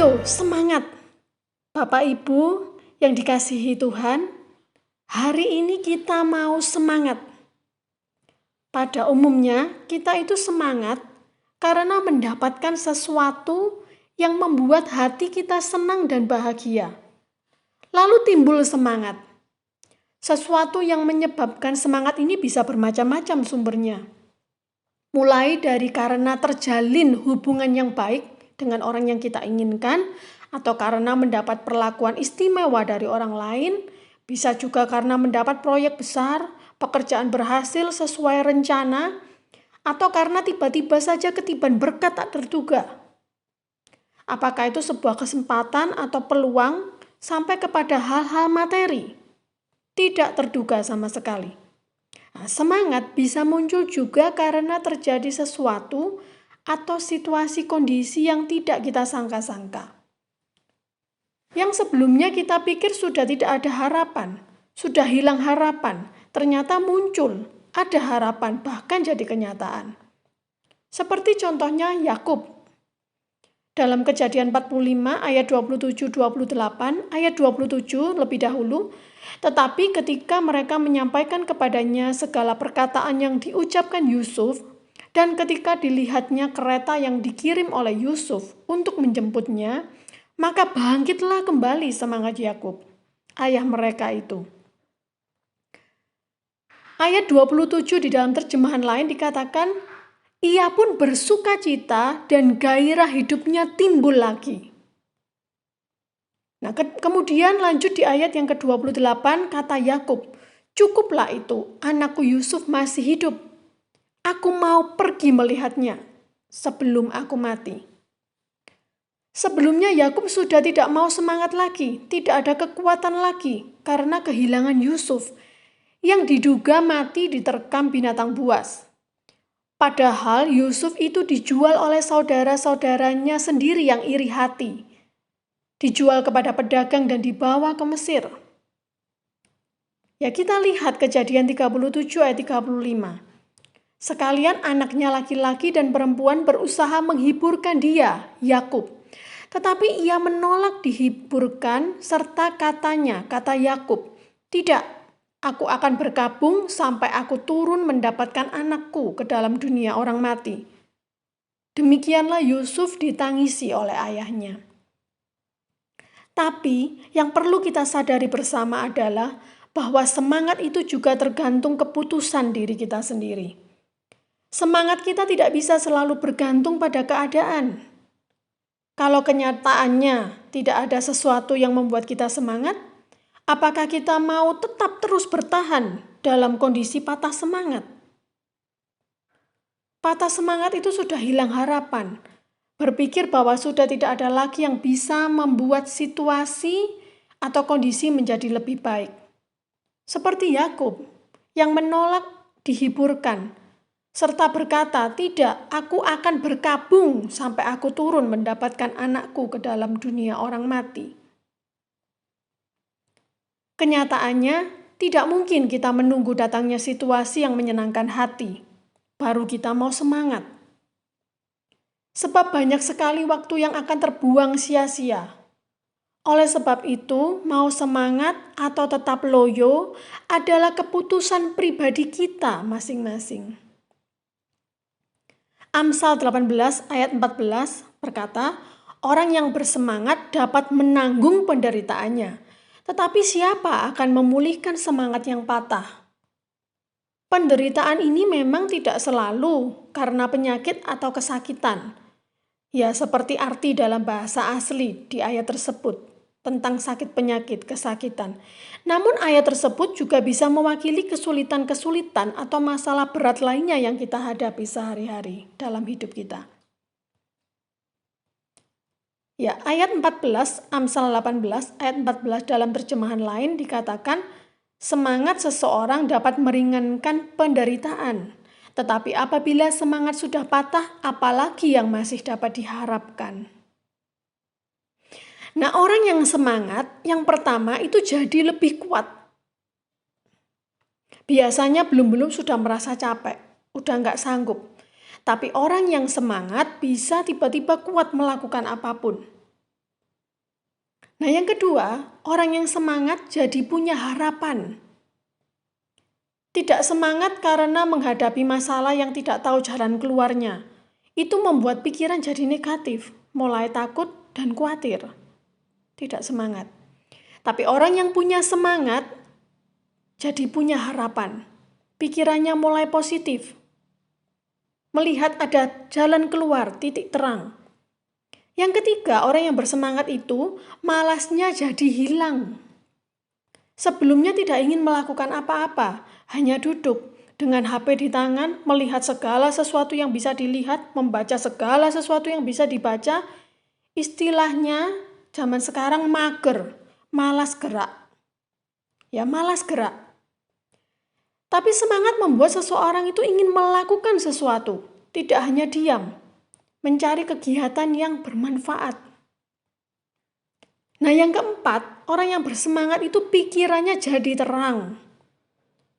Ayo semangat, Bapak Ibu yang dikasihi Tuhan. Hari ini kita mau semangat. Pada umumnya kita itu semangat karena mendapatkan sesuatu yang membuat hati kita senang dan bahagia. Lalu timbul semangat. Sesuatu yang menyebabkan semangat ini bisa bermacam-macam sumbernya. Mulai dari karena terjalin hubungan yang baik dengan orang yang kita inginkan, atau karena mendapat perlakuan istimewa dari orang lain, bisa juga karena mendapat proyek besar, pekerjaan berhasil sesuai rencana, atau karena tiba-tiba saja ketiban berkat tak terduga. Apakah itu sebuah kesempatan atau peluang sampai kepada hal-hal materi? Tidak terduga sama sekali. Nah, semangat bisa muncul juga karena terjadi sesuatu atau situasi kondisi yang tidak kita sangka-sangka. Yang sebelumnya kita pikir sudah tidak ada harapan, sudah hilang harapan, ternyata muncul, ada harapan, bahkan jadi kenyataan. Seperti contohnya Yakub. Dalam Kejadian 45 ayat 27-28, ayat 27 lebih dahulu, tetapi ketika mereka menyampaikan kepadanya segala perkataan yang diucapkan Yusuf, dan ketika dilihatnya kereta yang dikirim oleh Yusuf untuk menjemputnya, maka bangkitlah kembali semangat Yakub, ayah mereka itu. Ayat 27 di dalam terjemahan lain dikatakan, ia pun bersuka cita dan gairah hidupnya timbul lagi. Nah, kemudian lanjut di ayat yang ke-28 kata Yakub, cukuplah itu, anakku Yusuf masih hidup. Aku mau pergi melihatnya sebelum aku mati. Sebelumnya Yakub sudah tidak mau semangat lagi, tidak ada kekuatan lagi karena kehilangan Yusuf yang diduga mati diterkam binatang buas. Padahal Yusuf itu dijual oleh saudara-saudaranya sendiri yang iri hati. Dijual kepada pedagang dan dibawa ke Mesir. Ya, kita lihat Kejadian 37 ayat 35. Sekalian anaknya laki-laki dan perempuan berusaha menghiburkan dia, Yakub. Tetapi ia menolak dihiburkan serta katanya, kata Yakub, tidak. Aku akan berkabung sampai aku turun mendapatkan anakku ke dalam dunia orang mati. Demikianlah Yusuf ditangisi oleh ayahnya. Tapi yang perlu kita sadari bersama adalah bahwa semangat itu juga tergantung keputusan diri kita sendiri. Semangat kita tidak bisa selalu bergantung pada keadaan. Kalau kenyataannya tidak ada sesuatu yang membuat kita semangat, apakah kita mau tetap terus bertahan dalam kondisi patah semangat? Patah semangat itu sudah hilang harapan. Berpikir bahwa sudah tidak ada lagi yang bisa membuat situasi atau kondisi menjadi lebih baik. Seperti Yakub yang menolak dihiburkan, serta berkata, tidak, aku akan berkabung sampai aku turun mendapatkan anakku ke dalam dunia orang mati. Kenyataannya, tidak mungkin kita menunggu datangnya situasi yang menyenangkan hati, baru kita mau semangat. Sebab banyak sekali waktu yang akan terbuang sia-sia. Oleh sebab itu, mau semangat atau tetap loyo adalah keputusan pribadi kita masing-masing. Amsal 18 ayat 14 berkata, orang yang bersemangat dapat menanggung penderitaannya, tetapi siapa akan memulihkan semangat yang patah? Penderitaan ini memang tidak selalu karena penyakit atau kesakitan. Ya, seperti arti dalam bahasa asli di ayat tersebut tentang sakit penyakit, kesakitan. Namun ayat tersebut juga bisa mewakili kesulitan-kesulitan atau masalah berat lainnya yang kita hadapi sehari-hari dalam hidup kita. Ya, ayat 14, Amsal 18, ayat 14 dalam terjemahan lain dikatakan, semangat seseorang dapat meringankan penderitaan. Tetapi apabila semangat sudah patah, apalagi yang masih dapat diharapkan. Nah, orang yang semangat, yang pertama itu jadi lebih kuat. Biasanya belum sudah merasa capek, udah nggak sanggup. Tapi orang yang semangat bisa tiba-tiba kuat melakukan apapun. Nah, yang kedua, orang yang semangat jadi punya harapan. Tidak semangat karena menghadapi masalah yang tidak tahu jalan keluarnya. Itu membuat pikiran jadi negatif, mulai takut dan khawatir. Tidak semangat. Tapi orang yang punya semangat jadi punya harapan. Pikirannya mulai positif. Melihat ada jalan keluar, titik terang. Yang ketiga, orang yang bersemangat itu malasnya jadi hilang. Sebelumnya tidak ingin melakukan apa-apa, hanya duduk dengan HP di tangan, melihat segala sesuatu yang bisa dilihat, membaca segala sesuatu yang bisa dibaca. Istilahnya zaman sekarang mager, malas gerak. Ya, malas gerak. Tapi semangat membuat seseorang itu ingin melakukan sesuatu, tidak hanya diam, mencari kegiatan yang bermanfaat. Nah, yang keempat, orang yang bersemangat itu pikirannya jadi terang.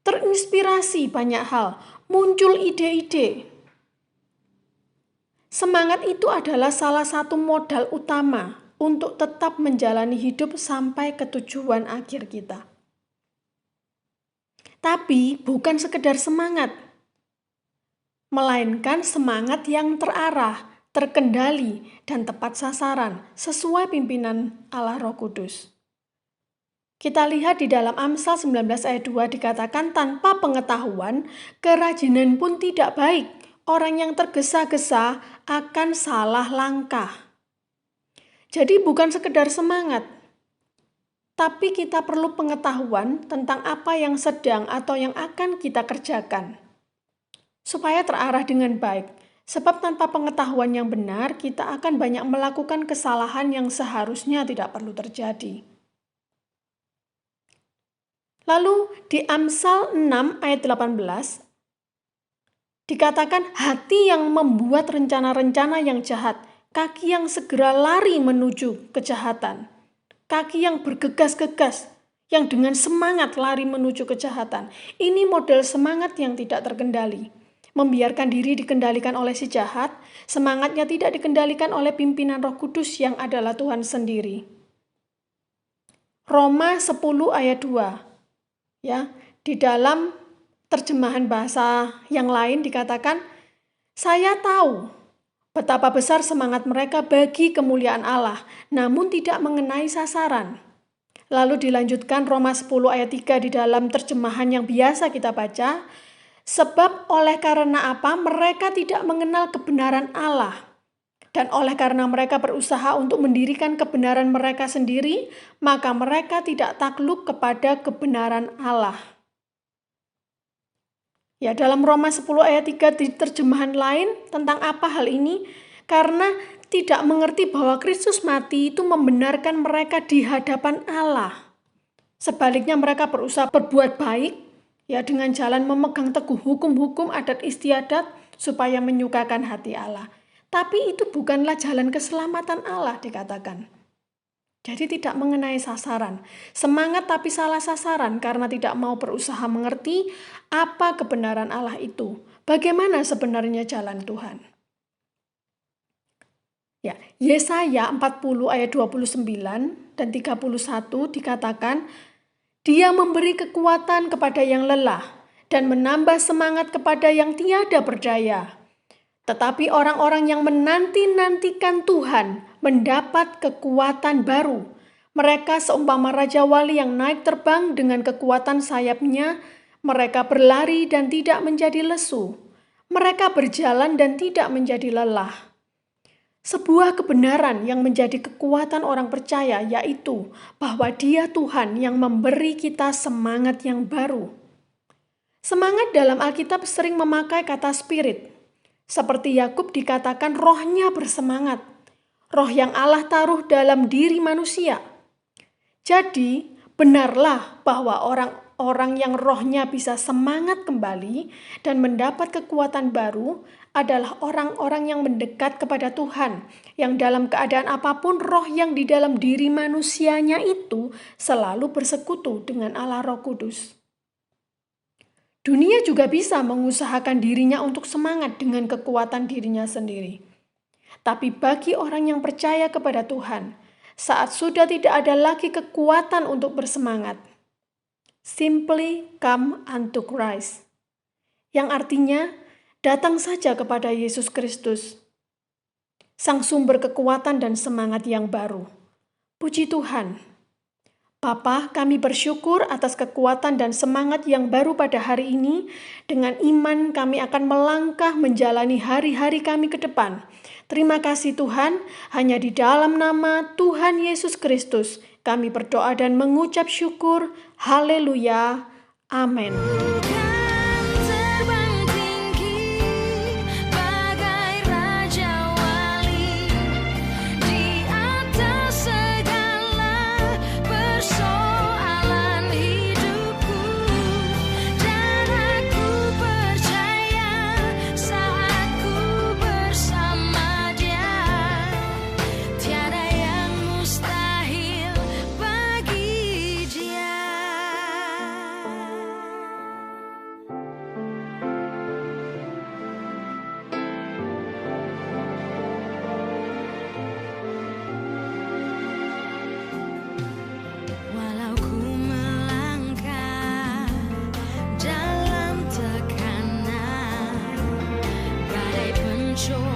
Terinspirasi banyak hal, muncul ide-ide. Semangat itu adalah salah satu modal utama untuk tetap menjalani hidup sampai ke tujuan akhir kita. Tapi bukan sekedar semangat, melainkan semangat yang terarah, terkendali, dan tepat sasaran sesuai pimpinan Allah Roh Kudus. Kita lihat di dalam Amsal 19 ayat 2 dikatakan tanpa pengetahuan, kerajinan pun tidak baik. Orang yang tergesa-gesa akan salah langkah. Jadi bukan sekedar semangat, tapi kita perlu pengetahuan tentang apa yang sedang atau yang akan kita kerjakan. Supaya terarah dengan baik. Sebab tanpa pengetahuan yang benar, kita akan banyak melakukan kesalahan yang seharusnya tidak perlu terjadi. Lalu di Amsal 6 ayat 18, dikatakan hati yang membuat rencana-rencana yang jahat, kaki yang segera lari menuju kejahatan. Kaki yang bergegas-gegas, yang dengan semangat lari menuju kejahatan. Ini model semangat yang tidak terkendali. Membiarkan diri dikendalikan oleh si jahat, semangatnya tidak dikendalikan oleh pimpinan Roh Kudus yang adalah Tuhan sendiri. Roma 10 ayat 2. Ya, di dalam terjemahan bahasa yang lain dikatakan, saya tahu betapa besar semangat mereka bagi kemuliaan Allah, namun tidak mengenai sasaran. Lalu dilanjutkan Roma 10 ayat 3 di dalam terjemahan yang biasa kita baca, sebab oleh karena apa mereka tidak mengenal kebenaran Allah, dan oleh karena mereka berusaha untuk mendirikan kebenaran mereka sendiri, maka mereka tidak takluk kepada kebenaran Allah. Ya, dalam Roma 10 ayat 3 di terjemahan lain tentang apa hal ini? Karena tidak mengerti bahwa Kristus mati itu membenarkan mereka di hadapan Allah. Sebaliknya mereka berusaha berbuat baik ya dengan jalan memegang teguh hukum-hukum adat istiadat supaya menyukakan hati Allah. Tapi itu bukanlah jalan keselamatan Allah dikatakan. Jadi tidak mengenai sasaran. Semangat tapi salah sasaran karena tidak mau berusaha mengerti apa kebenaran Allah itu. Bagaimana sebenarnya jalan Tuhan. Ya, Yesaya 40 ayat 29 dan 31 dikatakan, Dia memberi kekuatan kepada yang lelah dan menambah semangat kepada yang tiada berdaya. Tetapi orang-orang yang menanti-nantikan Tuhan mendapat kekuatan baru. Mereka seumpama Raja Wali yang naik terbang dengan kekuatan sayapnya. Mereka berlari dan tidak menjadi lesu. Mereka berjalan dan tidak menjadi lelah. Sebuah kebenaran yang menjadi kekuatan orang percaya yaitu bahwa Dia Tuhan yang memberi kita semangat yang baru. Semangat dalam Alkitab sering memakai kata spirit. Seperti Yakub dikatakan rohnya bersemangat. Roh yang Allah taruh dalam diri manusia. Jadi benarlah bahwa orang-orang yang rohnya bisa semangat kembali dan mendapat kekuatan baru adalah orang-orang yang mendekat kepada Tuhan, yang dalam keadaan apapun roh yang di dalam diri manusianya itu selalu bersekutu dengan Allah Roh Kudus. Dunia juga bisa mengusahakan dirinya untuk semangat dengan kekuatan dirinya sendiri. Tapi bagi orang yang percaya kepada Tuhan, saat sudah tidak ada lagi kekuatan untuk bersemangat. Simply come unto Christ, yang artinya datang saja kepada Yesus Kristus, Sang sumber kekuatan dan semangat yang baru. Puji Tuhan. Bapa, kami bersyukur atas kekuatan dan semangat yang baru pada hari ini. Dengan iman kami akan melangkah menjalani hari-hari kami ke depan. Terima kasih Tuhan, hanya di dalam nama Tuhan Yesus Kristus kami berdoa dan mengucap syukur. Haleluya. Amin. Sure.